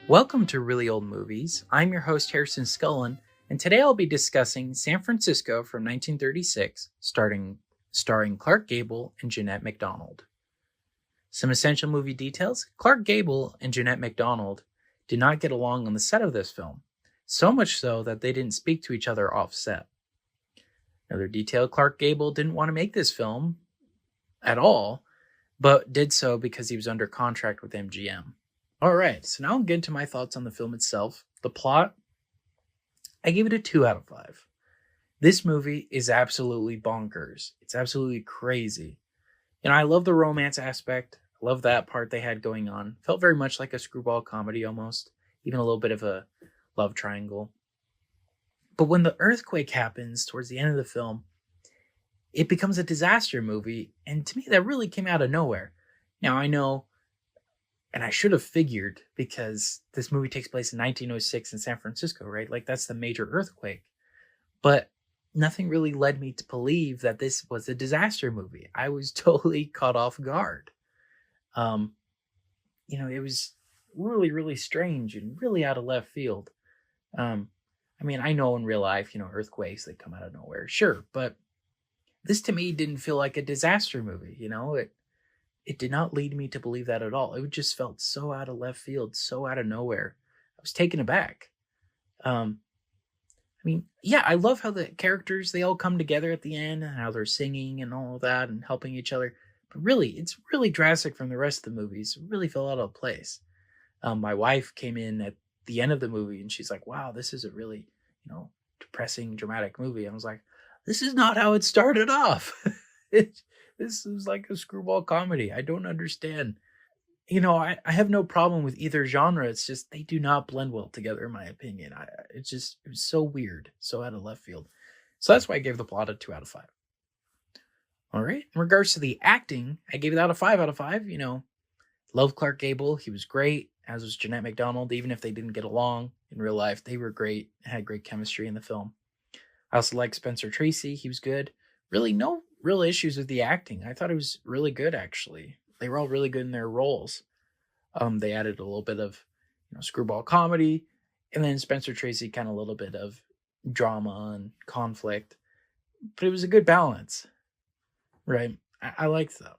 Welcome to Really Old Movies. I'm your host, Harrison Scullin, and today I'll be discussing San Francisco from 1936, starring Clark Gable and Jeanette MacDonald. Some essential movie details: Clark Gable and Jeanette MacDonald did not get along on the set of this film, so much so that they didn't speak to each other off set. Another detail: Clark Gable didn't want to make this film at all, but did so because he was under contract with MGM. All right, so now I'll get into my thoughts on the film itself. The plot, I gave it a 2 out of 5. This movie is absolutely bonkers. It's absolutely crazy. I love the romance aspect. I love that part they had going on. Felt very much like a screwball comedy almost, even a little bit of a love triangle. But when the earthquake happens towards the end of the film, it becomes a disaster movie, and to me that really came out of nowhere. Now I know, and I should have figured, because this movie takes place in 1906 in San Francisco, right? Like, that's the major earthquake. But nothing really led me to believe that this was a disaster movie. I was totally caught off guard. It was really, really strange and really out of left field. I know in real life, earthquakes, they come out of nowhere, sure, but this to me didn't feel like a disaster movie. It did not lead me to believe that at all. It just felt so out of left field, so out of nowhere. I was taken aback. Yeah, I love how the characters, they all come together at the end and how they're singing and all of that and helping each other. But really, it's really drastic from the rest of the movies. It really fell out of place. My wife came in at the end of the movie and she's like, wow, this is a really, depressing, dramatic movie. I was like, this is not how it started off. This is like a screwball comedy. I don't understand. I have no problem with either genre. It's just they do not blend well together, in my opinion. It was so weird, so out of left field. So that's why I gave the plot a 2 out of 5. All right. In regards to the acting, I gave it out a 5 out of 5. Love Clark Gable. He was great, as was Jeanette MacDonald. Even if they didn't get along in real life, they were great, had great chemistry in the film. I also like Spencer Tracy. He was good. Really, no real issues with the acting. I thought it was really good, actually. They were all really good in their roles. They added a little bit of, screwball comedy, and then Spencer Tracy kind of a little bit of drama and conflict. But it was a good balance, right? I liked that.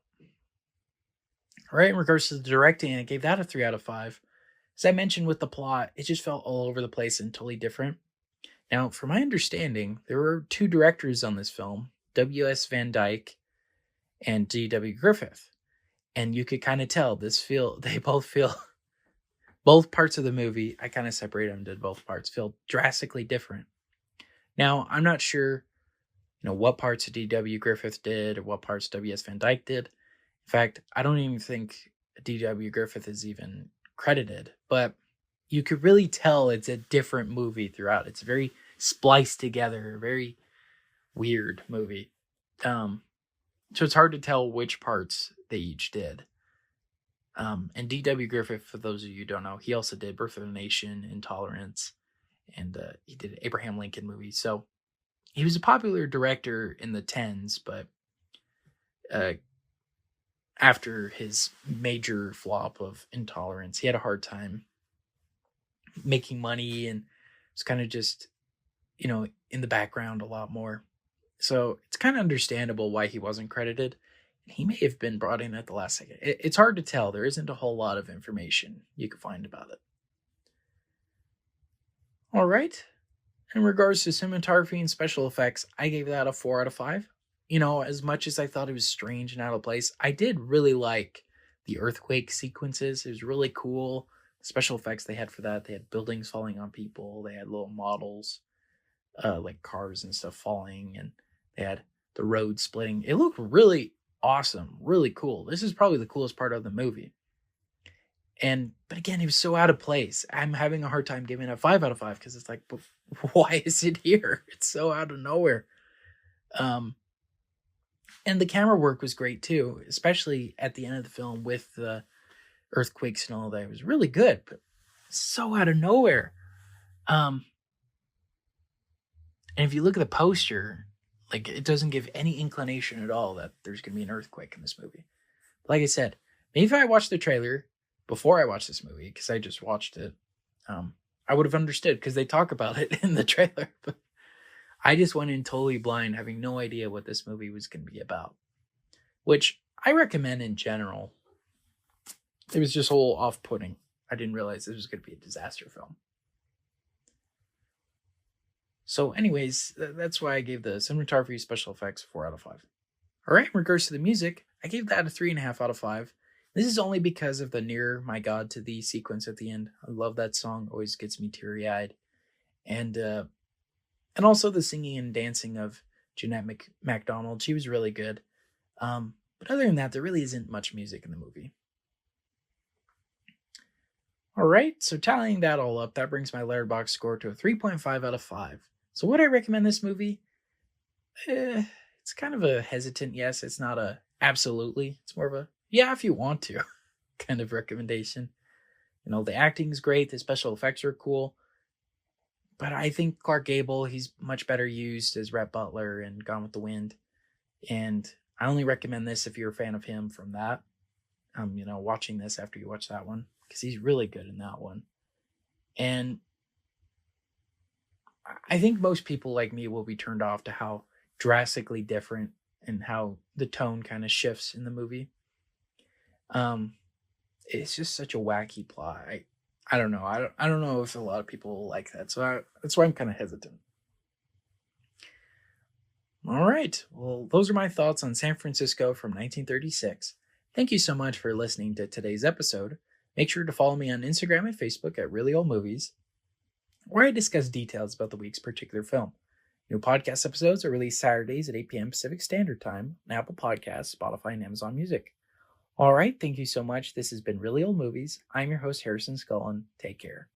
All right, in regards to the directing, I gave that a 3 out of 5. As I mentioned with the plot, it just felt all over the place and totally different. Now, from my understanding, there were 2 directors on this film, W.S. Van Dyke and D.W. Griffith. And you could kind of tell they both feel, both parts of the movie, I kind of separated them to both parts, feel drastically different. Now, I'm not sure, what parts of D.W. Griffith did or what parts W.S. Van Dyke did. In fact, I don't even think D.W. Griffith is even credited, but you could really tell it's a different movie throughout. It's very spliced together, very weird movie. So it's hard to tell which parts they each did. And D.W. Griffith, for those of you who don't know, he also did Birth of a Nation, Intolerance, and he did Abraham Lincoln movies. So he was a popular director in the 10s, but after his major flop of Intolerance, he had a hard time making money and was kind of just, in the background a lot more. So it's kind of understandable why he wasn't credited. He may have been brought in at the last second. It's hard to tell. There isn't a whole lot of information you can find about it. All right. In regards to cinematography and special effects, I gave that a 4 out of 5. As much as I thought it was strange and out of place, I did really like the earthquake sequences. It was really cool. The special effects they had for that, they had buildings falling on people. They had little models, like cars and stuff falling, and they had the road splitting. It looked really awesome, really cool. This is probably the coolest part of the movie. But again, it was so out of place. I'm having a hard time giving it a 5 out of 5 because it's like, why is it here? It's so out of nowhere. And the camera work was great too, especially at the end of the film with the earthquakes and all that. It was really good, but so out of nowhere. And if you look at the poster, like, it doesn't give any inclination at all that there's going to be an earthquake in this movie. Like I said, maybe if I watched the trailer before I watched this movie, because I just watched it I would have understood because they talk about it in the trailer. But I just went in totally blind, having no idea what this movie was going to be about, which I recommend in general. It was just a little off-putting. I didn't realize this was going to be a disaster film. So anyways, that's why I gave the cinematography special effects 4 out of 5. All right, in regards to the music, I gave that a 3.5 out of 5. This is only because of the Near My God to Thee sequence at the end. I love that song, always gets me teary-eyed. And also the singing and dancing of Jeanette MacDonald. She was really good. But other than that, there really isn't much music in the movie. All right, so tallying that all up, that brings my Letterboxd score to a 3.5 out of 5. So would I recommend this movie? It's kind of a hesitant yes. It's not a absolutely. It's more of a yeah if you want to kind of recommendation. You know, the acting's great, the special effects are cool, but I think Clark Gable, he's much better used as Rhett Butler in Gone with the Wind, and I only recommend this if you're a fan of him from that. Watching this after you watch that one because he's really good in that one, and I think most people like me will be turned off to how drastically different and how the tone kind of shifts in the movie. It's just such a wacky plot. I don't know. I don't know if a lot of people will like that. So that's why I'm kind of hesitant. All right. Well, those are my thoughts on San Francisco from 1936. Thank you so much for listening to today's episode. Make sure to follow me on Instagram and Facebook at Really Old Movies, where I discuss details about the week's particular film. New podcast episodes are released Saturdays at 8 p.m. Pacific Standard Time on Apple Podcasts, Spotify, and Amazon Music. All right, thank you so much. This has been Really Old Movies. I'm your host, Harrison Scullin. Take care.